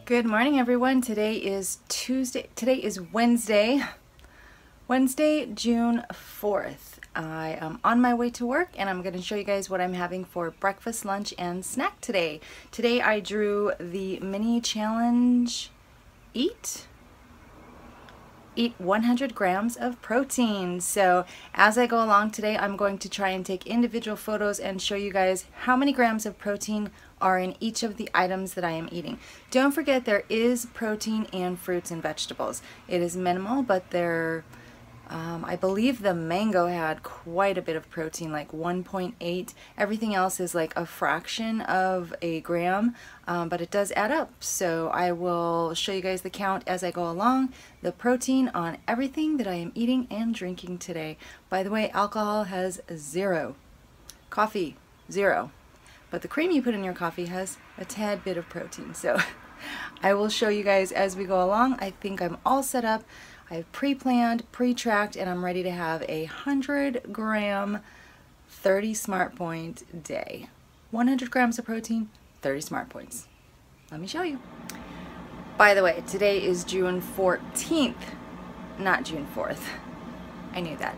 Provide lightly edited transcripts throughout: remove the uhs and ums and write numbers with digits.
Good morning, everyone. Today is Wednesday, June 4th. I am on my way to work and I'm going to show you guys what I'm having for breakfast, lunch, and snack today. Today I drew the mini challenge eat 100 grams of protein. So as I go along today, I'm going to try and take individual photos and show you guys how many grams of protein are in each of the items that I am eating. Don't forget there is protein in fruits and vegetables. It is minimal, but I believe the mango had quite a bit of protein, like 1.8. Everything else is like a fraction of a gram, but it does add up. So I will show you guys the count as I go along, the protein on everything that I am eating and drinking today. By the way, alcohol has 0. Coffee, 0. But the cream you put in your coffee has a tad bit of protein. So I will show you guys as we go along. I think I'm all set up. I've pre-planned, pre-tracked, and I'm ready to have a 100-gram, 30 smart point day. 100 grams of protein, 30 smart points. Let me show you. By the way, today is June 14th, not June 4th. I knew that.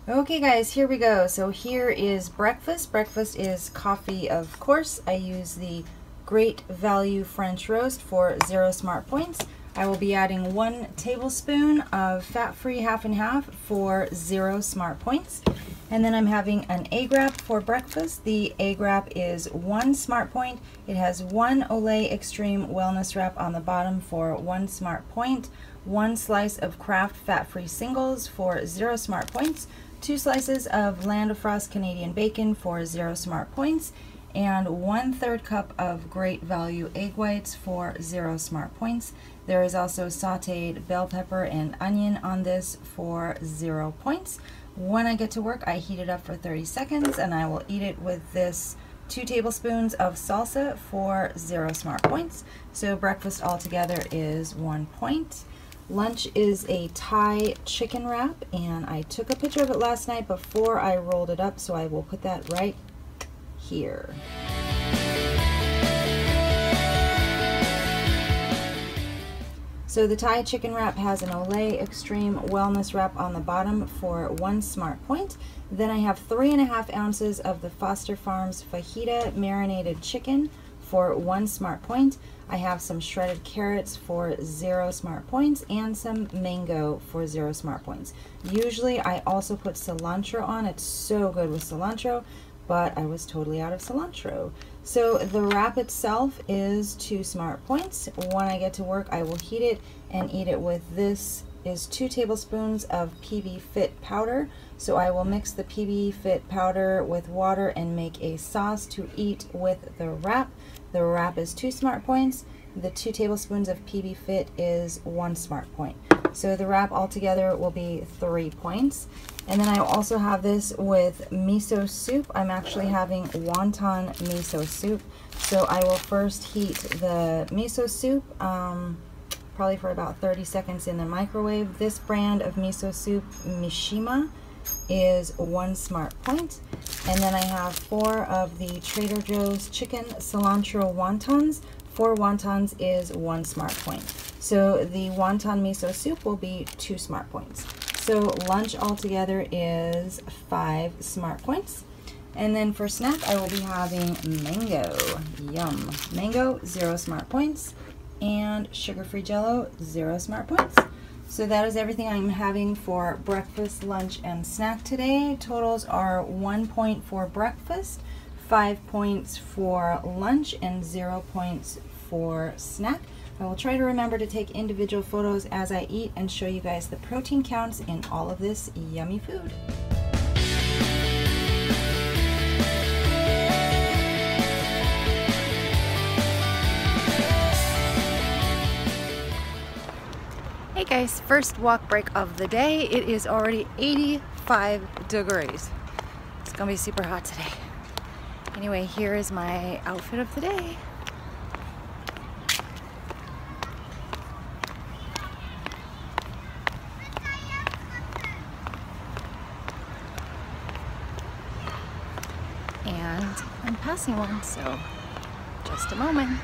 Okay guys, here we go. So here is breakfast. Breakfast is coffee, of course. I use the Great Value French Roast for 0 smart points. I will be adding 1 tablespoon of fat-free half and half for 0 smart points. And then I'm having an egg wrap for breakfast. The egg wrap is 1 smart point. It has 1 Olay Extreme Wellness Wrap on the bottom for 1 smart point. 1 slice of Kraft fat-free singles for 0 smart points. 2 slices of Land of Frost Canadian bacon for 0 smart points. And 1/3 cup of Great Value egg whites for 0 smart points. There is also sauteed bell pepper and onion on this for 0 points. When I get to work, I heat it up for 30 seconds and I will eat it with this 2 tablespoons of salsa for 0 smart points. So breakfast altogether is 1 point. Lunch is a Thai chicken wrap, and I took a picture of it last night before I rolled it up, so I will put that right here. So the Thai chicken wrap has an Olay Extreme Wellness Wrap on the bottom for 1 smart point. Then I have 3.5 ounces of the Foster Farms fajita marinated chicken for 1 smart point. I have some shredded carrots for 0 smart points and some mango for 0 smart points. Usually I also put cilantro on. It's so good with cilantro, but I was totally out of cilantro. So the wrap itself is 2 smart points. When I get to work, I will heat it and eat it with this is 2 tablespoons of PB Fit powder. So I will mix the PB Fit powder with water and make a sauce to eat with the wrap. The wrap is 2 smart points. The 2 tablespoons of PB Fit is 1 smart point. So the wrap altogether will be 3 points. And then I also have this with miso soup. I'm actually having wonton miso soup. So I will first heat the miso soup, probably for about 30 seconds in the microwave. This brand of miso soup, Mishima, is 1 smart point. And then I have 4 of the Trader Joe's chicken cilantro wontons. 4 wontons is 1 smart point. So the wonton miso soup will be 2 smart points. So lunch altogether is 5 smart points. And then for snack, I will be having mango. Yum. Mango, 0 smart points. And sugar-free Jell-O, 0 smart points. So that is everything I'm having for breakfast, lunch, and snack today. Totals are 1 point for breakfast, 5 points for lunch, and 0 points for snack. I will try to remember to take individual photos as I eat and show you guys the protein counts in all of this yummy food. Hey guys, first walk break of the day. It is already 85 degrees. It's gonna be super hot today. Anyway, here is my outfit of the day. And I'm passing one, so just a moment.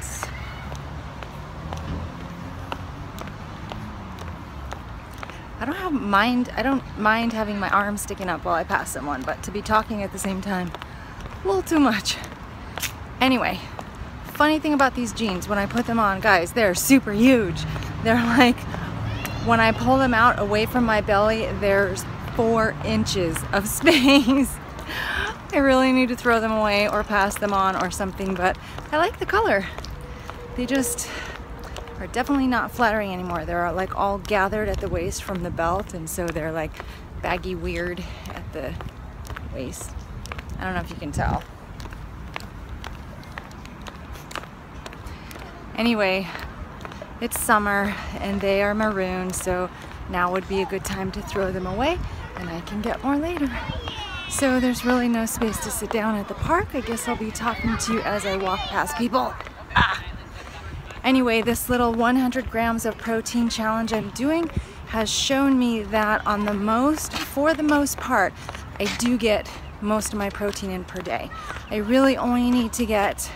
I don't mind having my arm sticking up while I pass someone, but to be talking at the same time, a little too much. Anyway, funny thing about these jeans, when I put them on, guys, they're super huge. They're like, when I pull them out away from my belly, there's 4 inches of space. I really need to throw them away or pass them on or something, but I like the color. They just are definitely not flattering anymore. They're like all gathered at the waist from the belt, and so they're like baggy weird at the waist. I don't know if you can tell. Anyway, it's summer and they are maroon, so now would be a good time to throw them away and I can get more later. So there's really no space to sit down at the park. I guess I'll be talking to you as I walk past people. Anyway, this little 100 grams of protein challenge I'm doing has shown me that for the most part, I do get most of my protein in per day. I really only need to get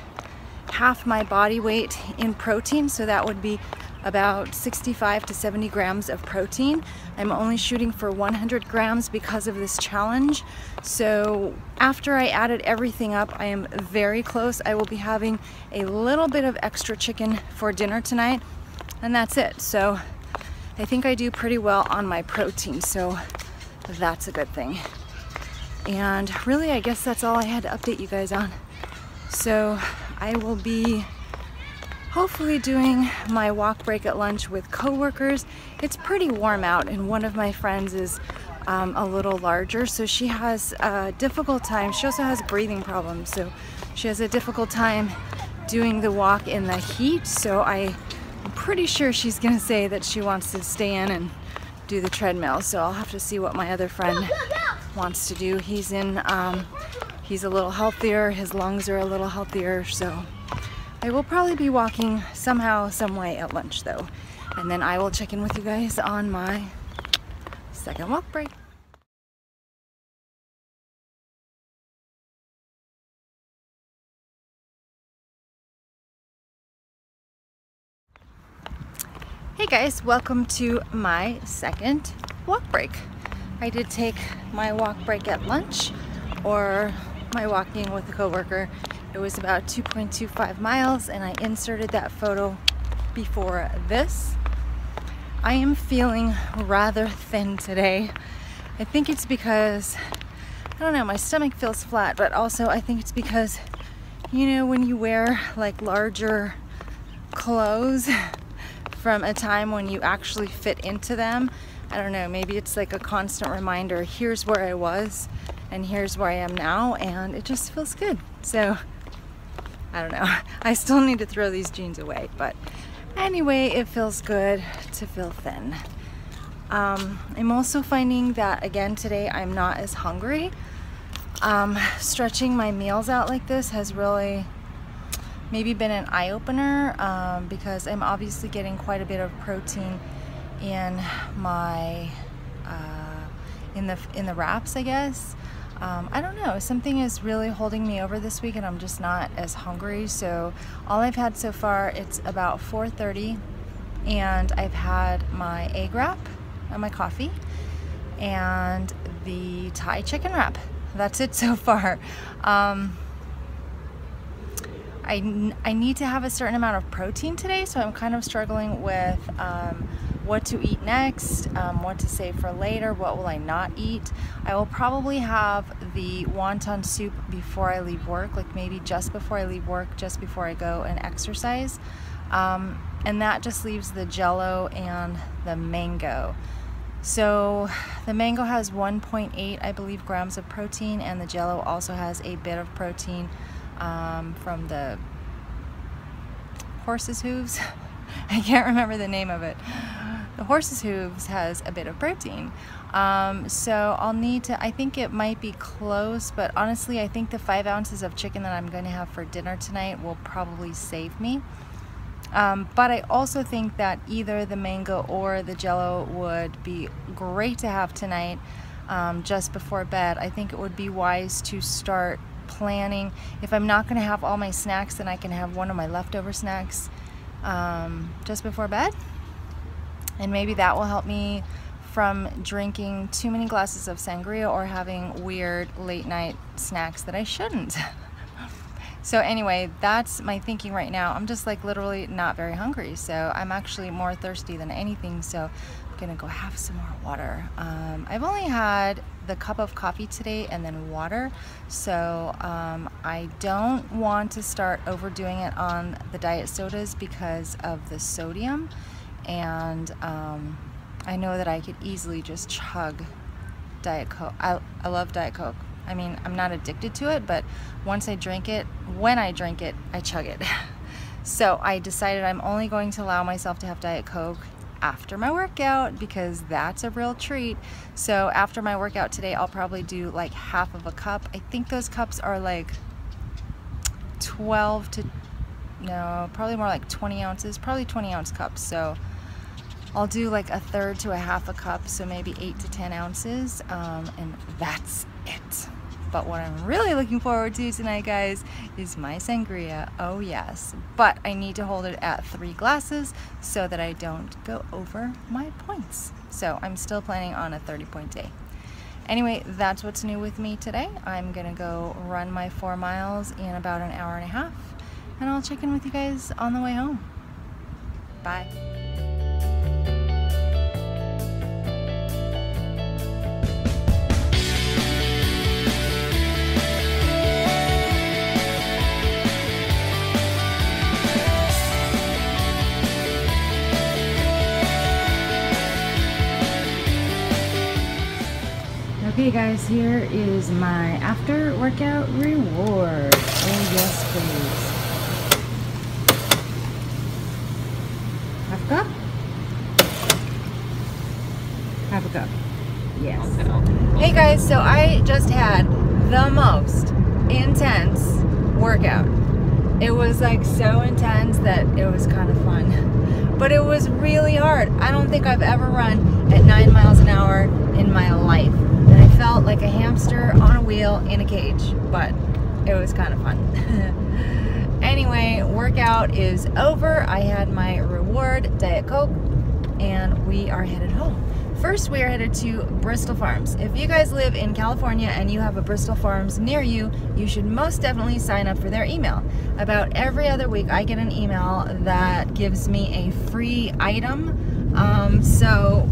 half my body weight in protein, so that would be about 65 to 70 grams of protein. I'm only shooting for 100 grams because of this challenge. So after I added everything up, I am very close. I will be having a little bit of extra chicken for dinner tonight, and that's it. So I think I do pretty well on my protein, so that's a good thing. And really, I guess that's all I had to update you guys on. So I will be hopefully doing my walk break at lunch with coworkers. It's pretty warm out, and one of my friends is a little larger, so she has a difficult time. She also has breathing problems, so she has a difficult time doing the walk in the heat. So I'm pretty sure she's gonna say that she wants to stay in and do the treadmill. So I'll have to see what my other friend wants to do. He's a little healthier, his lungs are a little healthier, so I will probably be walking somehow, some way at lunch though. And then I will check in with you guys on my second walk break. Hey guys, welcome to my second walk break. I did take my walk break at lunch, or my walking with a coworker. It was about 2.25 miles, and I inserted that photo before this. I am feeling rather thin today. I think it's because, I don't know, my stomach feels flat, but also I think it's because, you know, when you wear like larger clothes from a time when you actually fit into them, I don't know, maybe it's like a constant reminder, here's where I was and here's where I am now, and it just feels good. So I don't know, I still need to throw these jeans away, but anyway, it feels good to feel thin. I'm also finding that again today I'm not as hungry. Stretching my meals out like this has really maybe been an eye-opener, because I'm obviously getting quite a bit of protein in my in the wraps, I guess. I don't know, something is really holding me over this week and I'm just not as hungry. So all I've had so far, it's about 4:30, and I've had my egg wrap and my coffee and the Thai chicken wrap. That's it so far. I need to have a certain amount of protein today, so I'm kind of struggling with what to eat next, what to save for later, what will I not eat. I will probably have the wonton soup before I leave work, like maybe just before I leave work, just before I go and exercise. And that just leaves the Jell-O and the mango. So the mango has 1.8, I believe, grams of protein, and the Jell-O also has a bit of protein from the horse's hooves. I can't remember the name of it. The horse's hooves has a bit of protein. So I'll need to, I think it might be close, but honestly I think the 5 ounces of chicken that I'm going to have for dinner tonight will probably save me. But I also think that either the mango or the Jell-O would be great to have tonight, just before bed. I think it would be wise to start planning. If I'm not going to have all my snacks, then I can have one of my leftover snacks just before bed, and maybe that will help me from drinking too many glasses of sangria or having weird late night snacks that I shouldn't. So anyway, that's my thinking right now. I'm just like literally not very hungry, so I'm actually more thirsty than anything, so I'm gonna go have some more water. I've only had the cup of coffee today and then water, so I don't want to start overdoing it on the diet sodas because of the sodium, and I know that I could easily just chug Diet Coke. I love Diet Coke. I mean, I'm not addicted to it, but once I drink it, when I drink it, I chug it. So I decided I'm only going to allow myself to have Diet Coke after my workout because that's a real treat. So after my workout today, I'll probably do like half of a cup. I think those cups are like 12 to, no, probably more like 20 ounces, probably 20-ounce cups. So I'll do like a third to a half a cup, so maybe 8 to 10 ounces, and that's it. But what I'm really looking forward to tonight, guys, is my sangria. Oh yes, but I need to hold it at 3 glasses so that I don't go over my points. So I'm still planning on a 30-point day. Anyway, that's what's new with me today. I'm gonna go run my 4 miles in about an hour and a half, and I'll check in with you guys on the way home. Bye. Okay guys, here is my after workout reward. Oh yes please. Half a cup? Half a cup. Yes. Hey guys, so I just had the most intense workout. It was like so intense that it was kind of fun. But it was really hard. I don't think I've ever run at 9 miles an hour in my life. And I felt like a hamster on a wheel in a cage, but it was kind of fun. Anyway, workout is over. I had my reward, Diet Coke, and we are headed home. First, we are headed to Bristol Farms. If you guys live in California and you have a Bristol Farms near you, you should most definitely sign up for their email. About every other week, I get an email that gives me a free item. So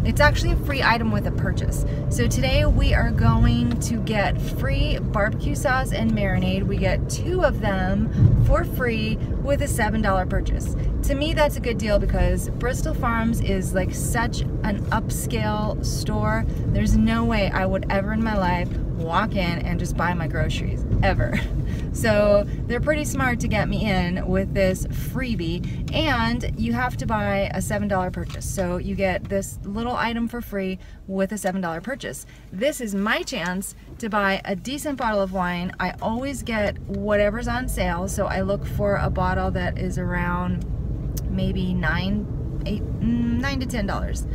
it's actually a free item with a purchase. So today we are going to get free barbecue sauce and marinade. We get 2 of them for free with a $7 purchase. To me, that's a good deal because Bristol Farms is like such an upscale store. There's no way I would ever in my life walk in and just buy my groceries, ever. So they're pretty smart to get me in with this freebie, and you have to buy a $7 purchase. So you get this little item for free with a $7 purchase. This is my chance to buy a decent bottle of wine. I always get whatever's on sale, so I look for a bottle that is around maybe $9 to $10.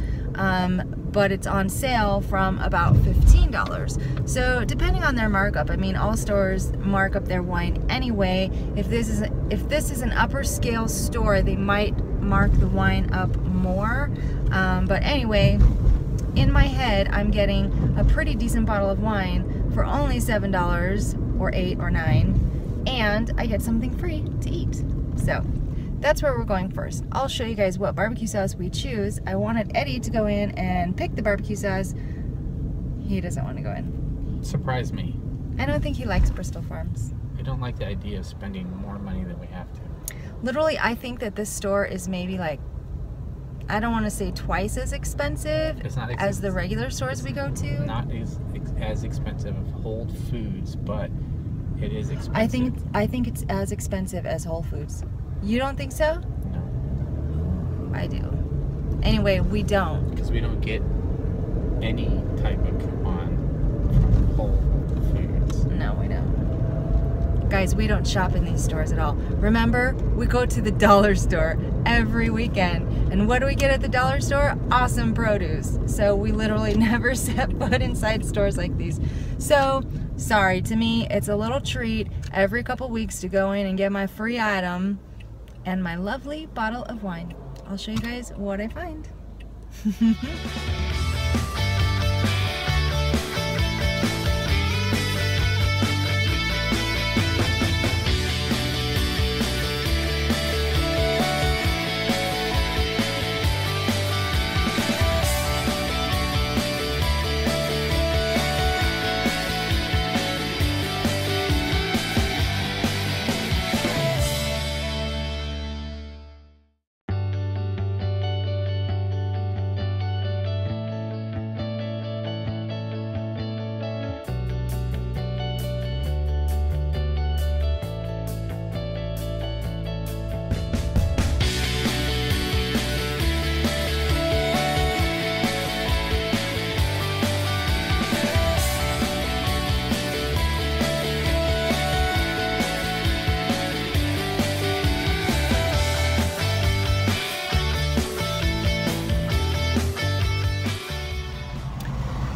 But it's on sale from about $15. So depending on their markup, I mean, all stores mark up their wine anyway. If this is an upper scale store, they might mark the wine up more. But anyway, in my head, I'm getting a pretty decent bottle of wine for only $7 or $8 or $9, and I get something free to eat. So that's where we're going first. I'll show you guys what barbecue sauce we choose. I wanted Eddie to go in and pick the barbecue sauce. He doesn't want to go in. Surprise me. I don't think he likes Bristol Farms. I don't like the idea of spending more money than we have to. Literally, I think that this store is maybe like, I don't want to say twice as expensive as the regular stores we go to. Not as expensive of Whole Foods, but it is expensive. I think it's as expensive as Whole Foods. You don't think so? No. I do. Anyway, we don't. Because we don't get any type of coupon from Whole Foods. No, we don't. Guys, we don't shop in these stores at all. Remember, we go to the dollar store every weekend. And what do we get at the dollar store? Awesome produce. So we literally never set foot inside stores like these. So, sorry, to me, it's a little treat every couple weeks to go in and get my free item and my lovely bottle of wine. I'll show you guys what I find.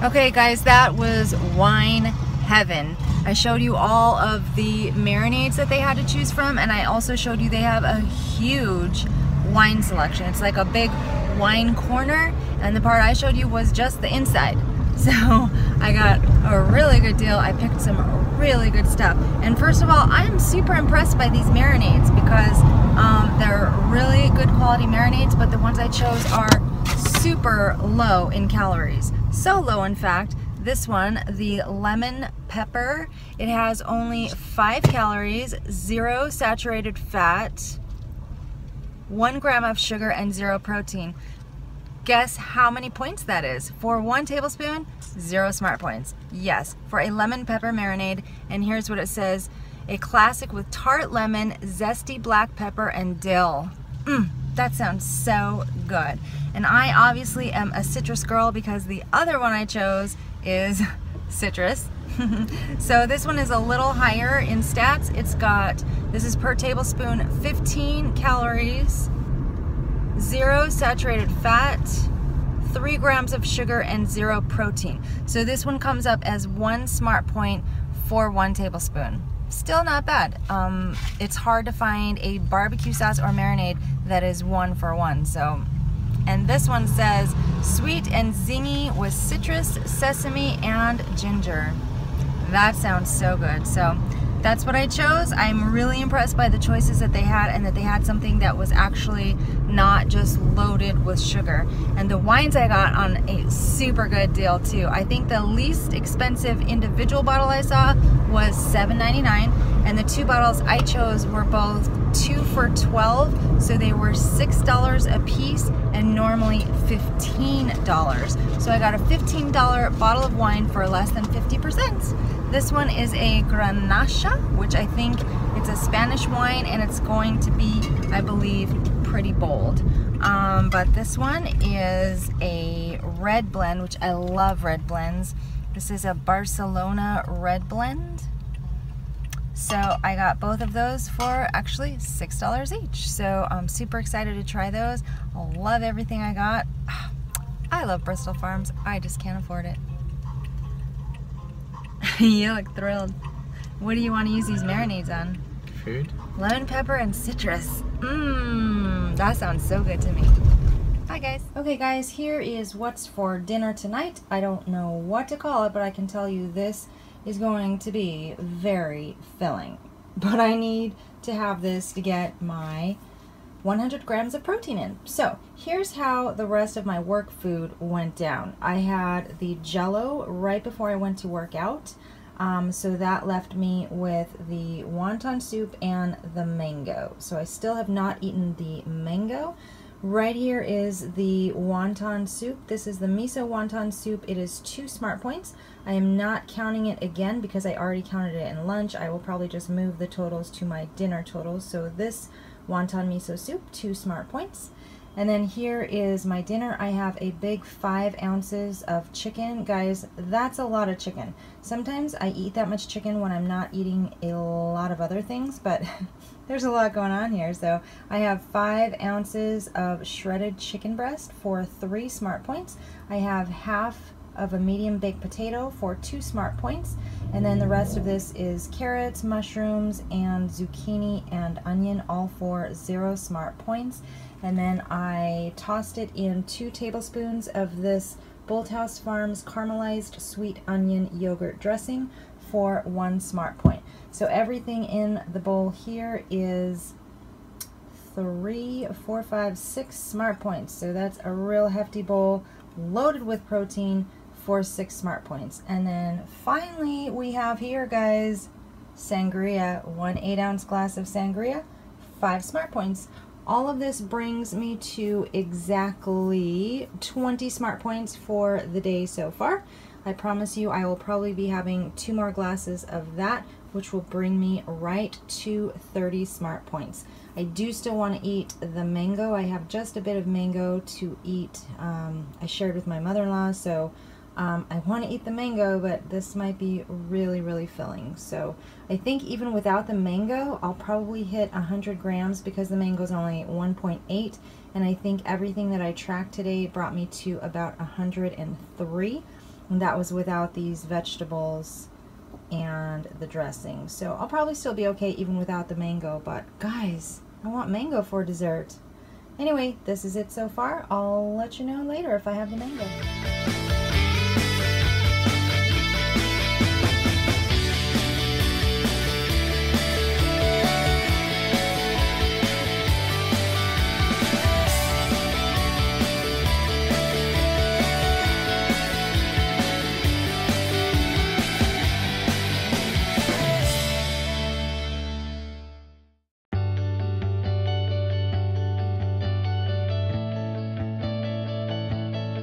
Okay guys, that was wine heaven. I showed you all of the marinades that they had to choose from, and I also showed you they have a huge wine selection. It's like a big wine corner, and the part I showed you was just the inside. So I got a really good deal. I picked some really good stuff. And first of all, I'm super impressed by these marinades because they're really good quality marinades, but the ones I chose are super low in calories. So low, in fact, this one, the lemon pepper, it has only 5 calories, 0 saturated fat, 1 gram of sugar, and 0 protein. Guess how many points that is? For 1 tablespoon, 0 smart points. Yes, for a lemon pepper marinade, and here's what it says: a classic with tart lemon, zesty black pepper, and dill. That sounds so good. And I obviously am a citrus girl because the other one I chose is citrus. So this one is a little higher in stats. It's got, this is per tablespoon, 15 calories, 0 saturated fat, 3 grams of sugar, and 0 protein. So this one comes up as 1 smart point for 1 tablespoon. Still not bad. It's hard to find a barbecue sauce or marinade that is 1 for 1. So, and this one says sweet and zingy with citrus, sesame, and ginger. That sounds so good. So that's what I chose. I'm really impressed by the choices that they had, and that they had something that was actually not just loaded with sugar. And the wines I got on a super good deal too. I think the least expensive individual bottle I saw was $7.99, and the 2 bottles I chose were both 2 for $12, so they were $6 a piece, and normally $15. So I got a $15 bottle of wine for less than 50%. This one is a Grenache, which I think it's a Spanish wine, and it's going to be, I believe, pretty bold. But this one is a red blend, which I love red blends. This is a Barcelona red blend. So I got both of those for actually $6 each. So I'm super excited to try those. I love everything I got. I love Bristol Farms. I just can't afford it. You look thrilled. What do you want to use these marinades on? Food. Lemon pepper and citrus. That sounds so good to me. Hi guys. Okay guys, here is what's for dinner tonight. I don't know what to call it, but I can tell you this is going to be very filling. But I need to have this to get my 100 grams of protein in. So here's how the rest of my work food went down. I had the Jell-O right before I went to work out. So that left me with the wonton soup and the mango. So I still have not eaten the mango. Right here is the wonton soup. This is the miso wonton soup. It is 2 smart points. I am not counting it again because I already counted it in lunch. I will probably just move the totals to my dinner totals. So this wonton miso soup, 2 smart points. And then here is my dinner. I have a big 5 ounces of chicken. Guys, that's a lot of chicken. Sometimes I eat that much chicken when I'm not eating a lot of other things, but there's a lot going on here. So I have 5 ounces of shredded chicken breast for 3 smart points. I have half of a medium baked potato for 2 smart points. And then the rest of this is carrots, mushrooms, and zucchini and onion, all for 0 smart points. And then I tossed it in 2 tablespoons of this Bolthouse Farms caramelized sweet onion yogurt dressing for 1 smart point. So everything in the bowl here is 3, 4, 5, 6 smart points. So that's a real hefty bowl loaded with protein for 6 smart points. And then finally we have here, guys, sangria. 1 8-ounce glass of sangria, 5 smart points. All of this brings me to exactly 20 smart points for the day so far. I promise you I will probably be having 2 more glasses of that, which will bring me right to 30 smart points. I do still want to eat the mango. I have just a bit of mango to eat. I shared with my mother-in-law, so I want to eat the mango, but this might be really, really filling. So I think even without the mango, I'll probably hit 100 grams because the mango is only 1.8, and I think everything that I tracked today brought me to about 103. And that was without these vegetables and the dressing. So I'll probably still be okay even without the mango, but guys, I want mango for dessert. Anyway, this is it so far. I'll let you know later if I have the mango.